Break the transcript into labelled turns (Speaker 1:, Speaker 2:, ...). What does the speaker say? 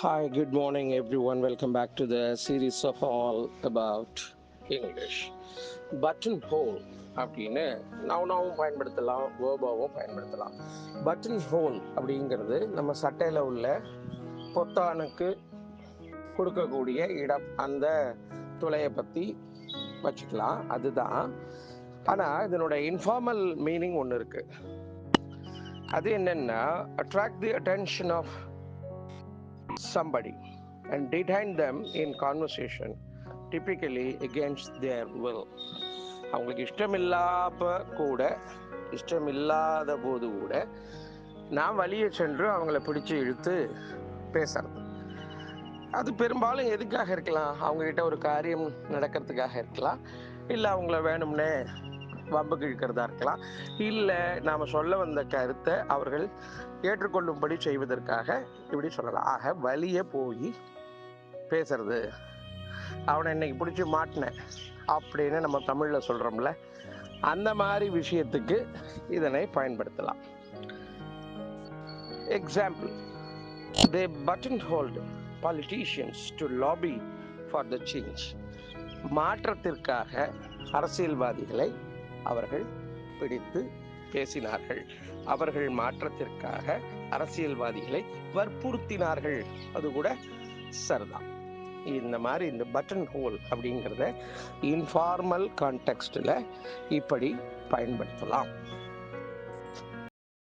Speaker 1: Hi, good morning, everyone. Welcome back to the series of all about English. Button whole அப்படின்னு நவுனாவும் பயன்படுத்தலாம், வேர்பாவும் பயன்படுத்தலாம். Button whole அப்படிங்கிறது நம்ம சட்டையில் உள்ள பொத்தானுக்கு கொடுக்கக்கூடிய இடம், அந்த துளையை பற்றி வச்சுக்கலாம். அதுதான். ஆனால் இதனோட இன்ஃபார்மல் மீனிங் ஒன்று இருக்கு. அது என்னன்னா, attract the attention of somebody and detain them in conversation, typically against their will. அவங்களுக்கு இஷ்டம் இல்லாத போது கூட நான் வழியே சென்று அவங்கள பிடிச்சு இழுத்து பேசுறது. அது பெரும்பாலும் எதுக்காக இருக்கலாம்? அவங்ககிட்ட ஒரு காரியம் நடக்கிறதுக்காக இருக்கலாம், இல்லை அவங்கள வேணும்னே வம்புக்கு இழுக்கிறதா இருக்கலாம், இல்லை நாம் சொல்ல வந்த கருத்தை அவர்கள் ஏற்றுக்கொள்ளும்படி செய்வதற்காக இப்படி சொல்லலாம். ஆக வழியே போய் பேசுறது, அவனை இன்னைக்கு பிடிச்சி மாட்டினேன் அப்படின்னு நம்ம தமிழில் சொல்கிறோம்ல, அந்த மாதிரி விஷயத்துக்கு இதனை பயன்படுத்தலாம். Example, they buttonholed politicians to lobby for the change. மாற்றத்திற்காக அரசியல்வாதிகளை அவர்கள் பிடித்து பேசினார்கள். அவர்கள் மாற்றத்திற்காக அரசியல்வாதிகளை வற்புறுத்தினார்கள். அது கூட சரிதான். இந்த மாதிரி இந்த பட்டன் ஹோல் அப்படிங்கிறத இன்ஃபார்மல் கான்டெக்ஸ்டில் இப்படி பயன்படுத்தலாம்.